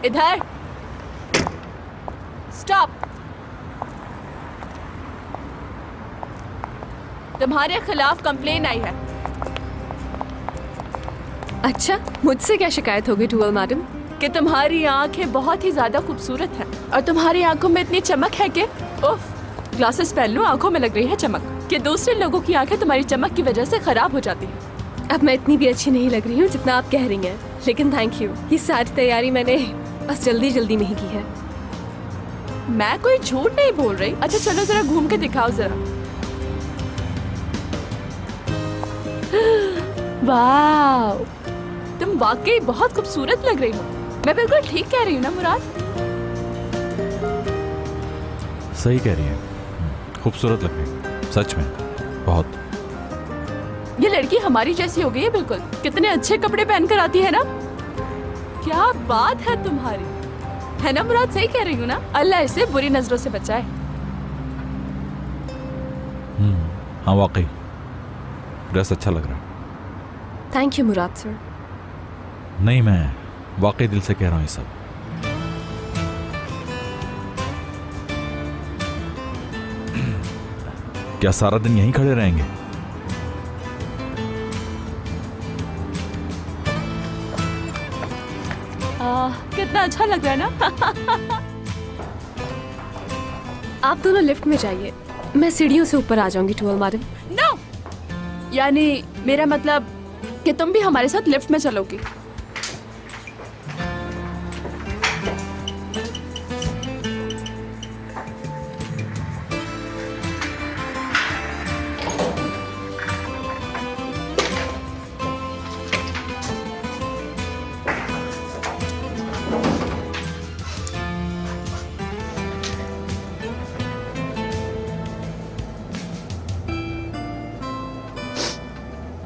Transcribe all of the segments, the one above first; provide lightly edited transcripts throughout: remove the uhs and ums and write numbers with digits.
इधर स्टॉप। तुम्हारे खिलाफ कंप्लेन आई है। अच्छा, मुझसे क्या शिकायत होगी टूअल मैडम? कि तुम्हारी आंखें बहुत ही ज्यादा खूबसूरत हैं और तुम्हारी आंखों में इतनी चमक है कि उफ, ग्लासेस पहन लो, आंखों में लग रही है चमक, कि दूसरे लोगों की आंखें तुम्हारी चमक की वजह से खराब हो जाती हैं। अब मैं इतनी भी अच्छी नहीं लग रही हूँ जितना आप कह रही हैं, लेकिन थैंक यू। ये सारी तैयारी मैंने बस जल्दी जल्दी में ही की है। मैं कोई झूठ नहीं बोल रही। अच्छा चलो जरा घूम के दिखाओ जरा। वाह, तुम वाकई बहुत खूबसूरत लग रही हो। मैं बिल्कुल ठीक कह रही हूँ ना मुराद? सही कह रही है, खूबसूरत लग रही है सच में बहुत। ये लड़की हमारी जैसी हो गई है बिल्कुल। कितने अच्छे कपड़े पहनकर आती है ना। क्या बात है तुम्हारी, है ना मुराद? सही कह रही हूँ ना? अल्लाह इसे बुरी नजरों से बचाए। हाँ वाकई ड्रेस अच्छा लग रहा है। Thank you Murad sir. नहीं, मैं वाकई दिल से कह रहा हूँ ये सब। क्या सारा दिन यहीं खड़े रहेंगे? कितना अच्छा लग रहा है ना? आप दोनों लिफ्ट में जाइए, मैं सीढ़ियों से ऊपर आ जाऊंगी टूअल मैडम। नो, यानी मेरा मतलब कि तुम भी हमारे साथ लिफ्ट में चलोगी।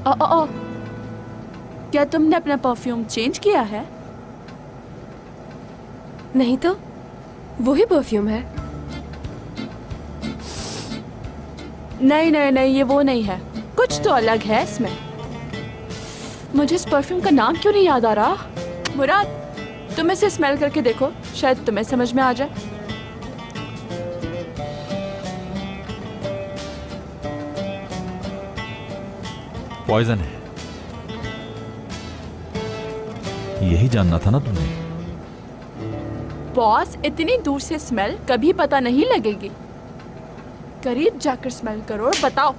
ओ, क्या तुमने अपना परफ्यूम चेंज किया है? नहीं तो, वही परफ्यूम है। नहीं नहीं नहीं, ये वो नहीं है, कुछ तो अलग है इसमें। मुझे इस परफ्यूम का नाम क्यों नहीं याद आ रहा? मुराद, तुम इसे स्मेल करके देखो, शायद तुम्हें समझ में आ जाए। पॉइजन है, यही जानना था ना तुमने। बॉस, इतनी दूर से स्मेल कभी पता नहीं लगेगी। करीब जाकर स्मेल करो और बताओ।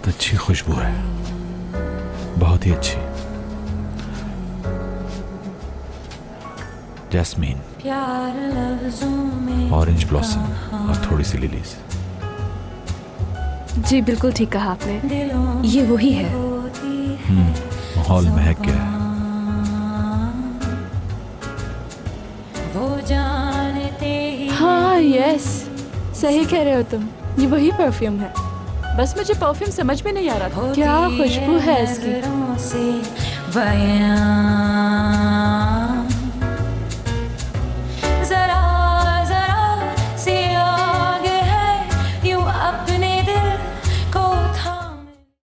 अच्छी खुशबू है, बहुत ही अच्छी। जैस्मीन, ऑरेंज ब्लॉसम और थोड़ी सी लिलीज। जी बिल्कुल ठीक कहा आपने, ये वही है। माहौल महक गया है। हाँ यस, सही कह रहे हो तुम, ये वही परफ्यूम है। बस मुझे परफ्यूम समझ में नहीं आ रहा था। क्या खुशबू है इसकी।